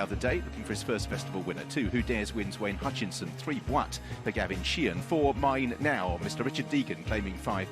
The other day, looking for his first festival winner. 2, Who Dares wins Wayne Hutchinson. 3, Boite for Gavin Sheehan. 4, Mine Now, Mr. Richard Deegan claiming £5.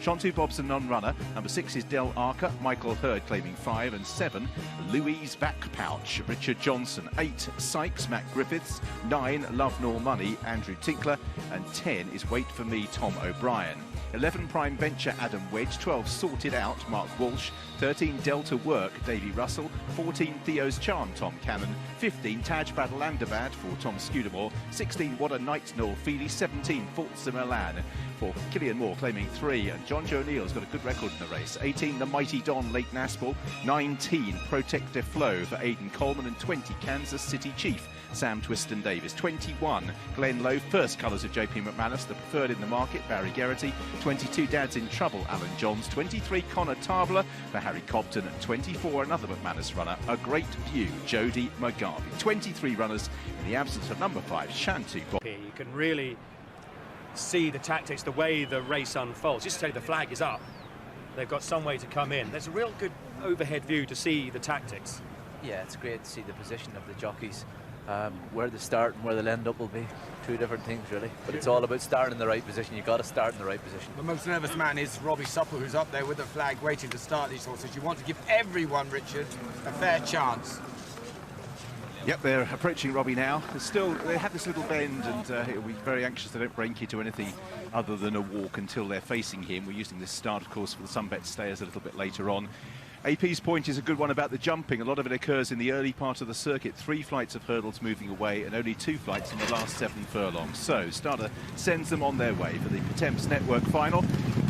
Shantu Bob's a non-runner. Number 6 is Del Arca, Michael Hurd claiming 5. And 7, Louise Back Pouch, Richard Johnson. 8, Sykes, Matt Griffiths. 9, Love Nor Money, Andrew Tinkler. And 10 is Wait For Me, Tom O'Brien. 11, Prime Venture, Adam Wedge. 12, Sorted Out, Mark Walsh. 13, Delta Work, Davy Russell. 14, Theo's Charm, Tom Cannon. 15, Taj Badalandabad for Tom Scudamore. 16, What a Night, Noel Feely. 17, Forza Milan for Killian Moore claiming 3. And John Joe Neal's got a good record in the race. 18, The Mighty Don, Lake Naspel. 19, Protective Flow for Aidan Coleman. And 20, Kansas City Chief, Sam Twiston Davis. 21, Glenloe, First Colours of JP McManus, the preferred in the market, Barry Geraghty. 22, Dad's in Trouble, Alan Johns. 23, Connetable for Harry Cobden. And 24, another McManus runner, A Great View, Jody Mugabe. 23 runners in the absence of number 5, Shantu Bob. You can really see the tactics, the way the race unfolds. Just say the flag is up. They've got some way to come in. There's a real good overhead view to see the tactics. Yeah, it's great to see the position of the jockeys. Where they start and where they'll end up will be two different things, really. But it's all about starting in the right position. You've got to start in the right position. The most nervous man is Robbie Supple, who's up there with the flag waiting to start these horses. You want to give everyone, Richard, a fair chance. Yep, they're approaching Robbie now. They have this little bend, and he'll be very anxious they don't break into anything other than a walk until they're facing him. We're using this start, of course, for the Sunbet stayers a little bit later on. AP's point is a good one about the jumping. A lot of it occurs in the early part of the circuit. 3 flights of hurdles moving away and only 2 flights in the last 7 furlongs. So starter sends them on their way for the Pertemps Network final.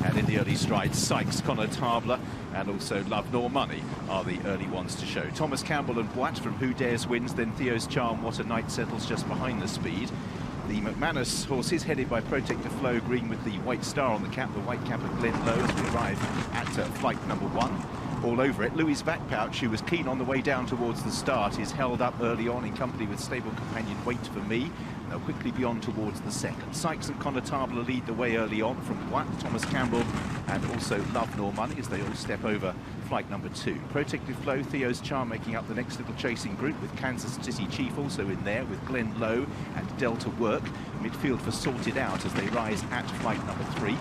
And in the early strides, Sykes, Connetable and also Love Nor Money are the early ones to show. Thomas Campbell and Boite from Who Dares wins, then Theo's Charm, What a Night settles just behind the speed. The McManus horse is headed by Protective Flow, green with the white star on the cap, the white cap of Glenloe as we arrive at flight number 1. All over it, Louis Back Pouch, who was keen on the way down towards the start, is held up early on in company with stable companion Wait For Me. They'll quickly be on towards the second. Sykes and Connetable lead the way early on from Boite, Thomas Campbell and also Love Nor Money as they all step over flight number 2. Protective Flow, Theo's Charm making up the next little chasing group with Kansas City Chief also in there with Glenloe and Delta Work. Midfield for Sorted Out as they rise at flight number 3.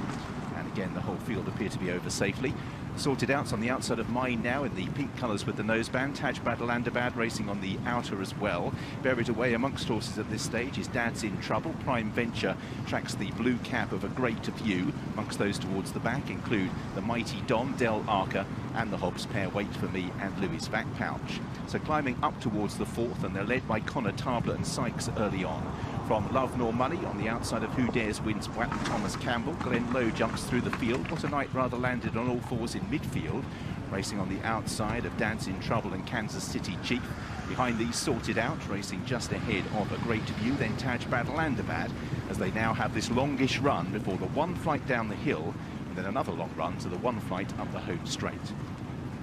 And again, the whole field appear to be over safely. Sorted Out's on the outside of Mine Now in the pink colours with the noseband. Taj Badalandabad racing on the outer as well. Buried away amongst horses at this stage is Dad's in Trouble. Prime Venture tracks the blue cap of A Great View. Amongst those towards the back include the Mighty Don, Del Arca and the Hobbs pair Wait For Me and Louis Back Pouch. So climbing up towards the 4th, and they're led by Connetable and Sykes early on. From Love Nor Money on the outside of Who Dares wins Boite and Thomas Campbell. Glenloe jumps through the field. What a Night rather landed on all 4s in midfield. Racing on the outside of Dad's in Trouble and Kansas City Chief. Behind these, Sorted Out, racing just ahead of A Great View. Then Taj Badalandabad as they now have this longish run before the 1 flight down the hill and then another long run to the 1 flight up the home straight.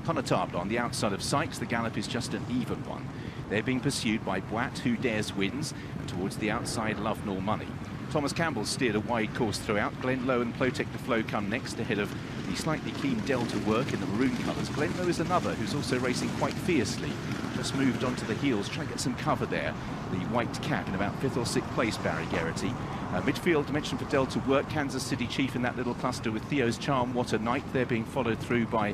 Connetable on the outside of Sykes. The gallop is just an even one. They're being pursued by Boite, Who Dares wins, and towards the outside, Love Nor Money. Thomas Campbell steered a wide course throughout. Glenloe and Protective Flow come next ahead of the slightly keen Delta Work in the maroon colours. Glenloe is another who's also racing quite fiercely. Just moved onto the heels, trying to get some cover there. The white cap in about 5th or 6th place, Barry Geraghty. Midfield dimension for Delta Work, Kansas City Chief in that little cluster with Theo's Charm, What a Night. They're being followed through by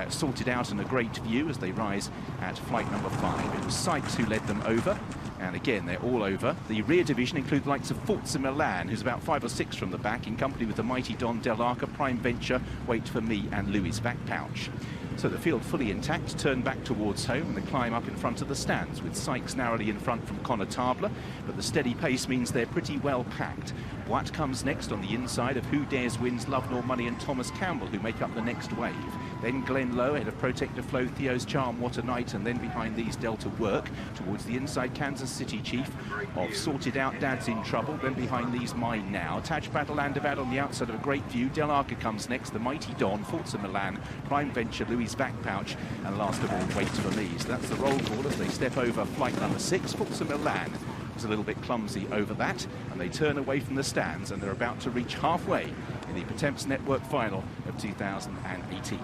Sorted Out and A Great View as they rise at flight number 5. It was Sykes who led them over. And again, they're all over. The rear division includes the likes of Forza Milan, who's about 5 or 6 from the back, in company with the Mighty Don, Del Arca, Prime Venture, Wait For Me and Louis Back Pouch. So the field fully intact, turn back towards home and the climb up in front of the stands with Sykes narrowly in front from Connetable, but the steady pace means they're pretty well packed. Boite comes next on the inside of Who Dares wins, Love Nor Money and Thomas Campbell, who make up the next wave. Then Glenloe ahead of Protective Flow, Theo's Charm, What a Night, and then behind these Delta Work towards the inside Kansas City Chief of Sorted Out, Dad's in Trouble. Then behind these Mine Now, Taj Badalandabad on the outside of A Great View. Del Arca comes next, the Mighty Don, Forza Milan, Prime Venture, Louis Back Pouch, and last of all Wait For Me. So that's the roll call as they step over flight number 6. Forza Milan was a little bit clumsy over that, and they turn away from the stands, and they're about to reach halfway in the Pertemps Network final of 2018.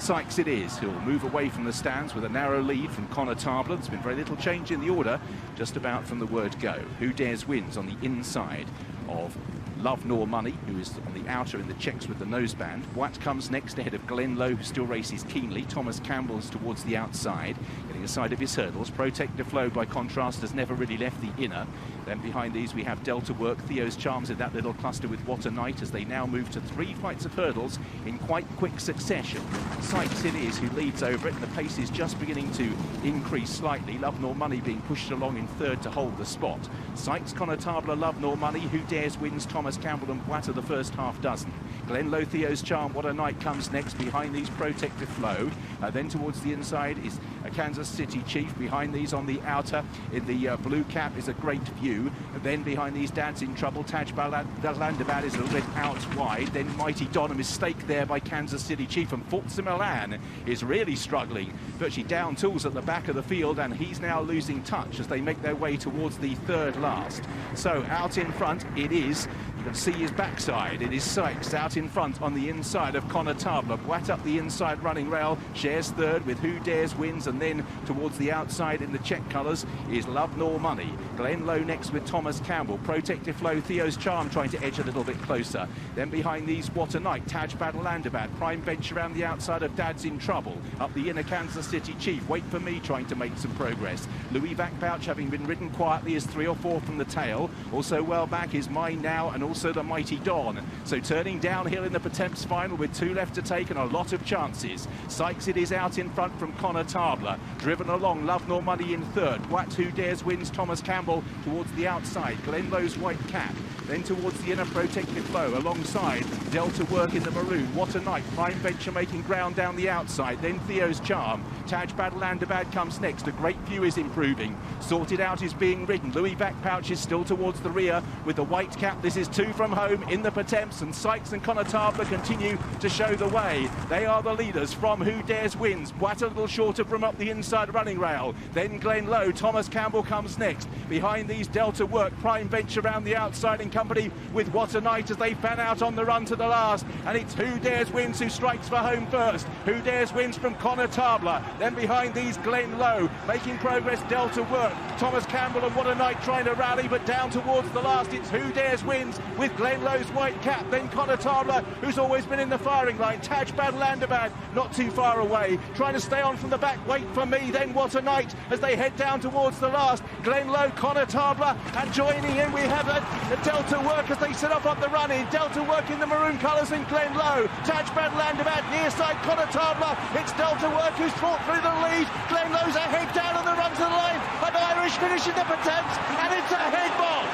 Sykes it is, who'll move away from the stands with a narrow lead from Connetable. There's been very little change in the order, just about from the word go. Who Dares wins on the inside of Love Nor Money, who is on the outer in the checks with the noseband. Watt comes next ahead of Glenloe, who still races keenly. Thomas Campbell's towards the outside, getting aside of his hurdles. Protective Flow, by contrast, has never really left the inner. Then behind these we have Delta Work, Theo's Charms in that little cluster with What a Night, as they now move to 3 flights of hurdles in quite quick succession. Sykes it is who leads over it, and the pace is just beginning to increase slightly. Love Nor Money being pushed along in third to hold the spot. Sykes, Connetable, Love Nor Money. Who Dares wins, Thomas Campbell and Watt are the first half dozen. Glenloe, Theo's Charm, What a Night comes next. Behind these, Protective Flow. Then towards the inside is a Kansas City Chief. Behind these on the outer in the blue cap is a Great View. And then behind these, Dad's in Trouble. Badalandabad is a little bit out wide. Then Mighty Don, a mistake there by Kansas City Chief. And Forza Milan is really struggling. Virtually down tools at the back of the field, and he's now losing touch as they make their way towards the third last. So out in front it is. You can see his backside. It is Sykes out in front on the inside of Connetable. Watt up the inside running rail, shares third with Who Dares wins, and then towards the outside in the check colours is Love Nor Money. Glenloe next with Thomas Campbell. Protective Flow, Theo's Charm trying to edge a little bit closer. Then behind these, What a Night, Badalandabad. Prime Bench around the outside of Dad's in Trouble. Up the inner, Kansas City Chief. Wait for Me trying to make some progress. Louis Vac-Pouch, having been ridden quietly, is 3 or 4 from the tail. Also well back is Mine Now, and also the Mighty Dawn. So turning downhill in the Pertemps final with 2 left to take and a lot of chances. Sykes it is out in front from Connetable. Driven along, Love Nor Money in third. Watt, Who Dares wins, Thomas Campbell towards the outside. Glenloe's White Cap. Then towards the inner, Protective Flow. Alongside, Delta Work in the maroon. What a Night. Prime Venture making ground down the outside. Then Theo's Charm. Badalandabad comes next. A Great View is improving. Sorted Out is being ridden. Louis Vac-Pouch is still towards the rear with the White Cap. This is 2 from home in the Pertemps, and Sykes and Connetable continue to show the way. They are the leaders from Who Dares wins. Watt a little shorter from up the inside running rail. Then Glenloe. Thomas Campbell comes next. Behind these, Delta Work. Prime Venture around the outside in company with What a Night as they fan out on the run to the last. And it's Who Dares wins who strikes for home first. Who Dares wins from Connetable. Then behind these, Glenloe making progress. Delta Work. Thomas Campbell and What a Night trying to rally, but down towards the last, it's Who Dares wins with Glenloe's White Cap. Then Connetable, who's always been in the firing line. Badalandabad not too far away, trying to stay on from the back. Wait for Me. Then What a Night as they head down towards the last. Glenloe, Connetable, and joining in we have a Delta Work as they set up the run in. Delta Work in the maroon colours in Glenloe. Badalandabad near side Connetable. It's Delta Work who's fought through the lead. Glenloe's ahead down on the run to the line. An Irish finish in the Pertemps, and it's a head bob.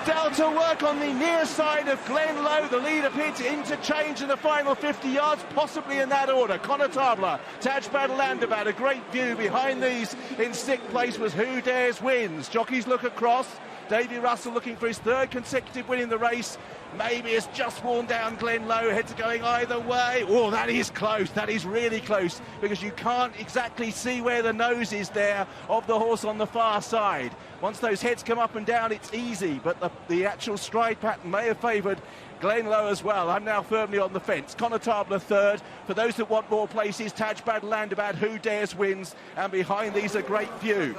Delta Work on the near side of Glenloe. The lead appeared to interchange in the final 50 yards, possibly in that order. Connetable, Badalandabad, a Great View. Behind these in 6th place was Who Dares wins. Jockeys look across. Davy Russell looking for his 3rd consecutive win in the race. Maybe it's just worn down Glenloe. Heads are going either way. Oh, that is close. That is really close, because you can't exactly see where the nose is there of the horse on the far side. Once those heads come up and down, it's easy, but the actual stride pattern may have favoured Glenloe as well. I'm now firmly on the fence. Connetable 3rd. For those that want more places, Badalandabad, Who Dares wins, and behind these a Great View.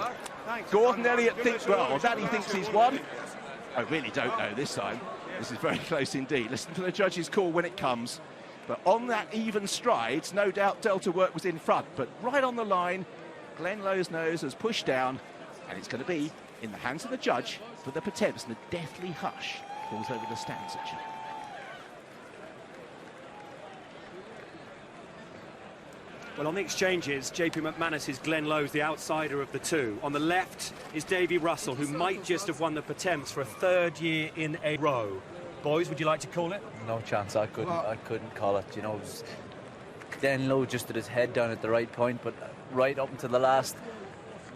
Gordon Elliott thinks, well, Daddy thinks he's won. I really don't know this time. This is very close indeed. Listen to the judge's call when it comes. But on that even strides, no doubt Delta Work was in front. But right on the line, Glenloe's nose has pushed down, and it's going to be in the hands of the judge for the Pertemps, and the deathly hush falls over the stand section. Well, on the exchanges, JP McManus is Glenloe's the outsider of the 2. On the left is Davy Russell, who might just have won the Pertemps for a 3rd year in a row. Boys, would you like to call it? No chance. I couldn't call it. You know, Glenloe just had his head down at the right point, but right up until the last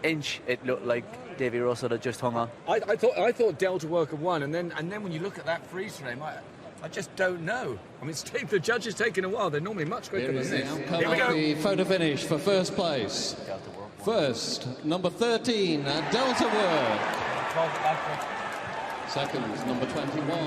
inch, it looked like Davy Russell had just hung on. I thought Delta Work had won, and then when you look at that freeze frame, I just don't know. I mean, the judge has taken a while. They're normally much quicker than this. Here we go. The photo finish for first place. First, number 13, Delta Work. Second, number 21,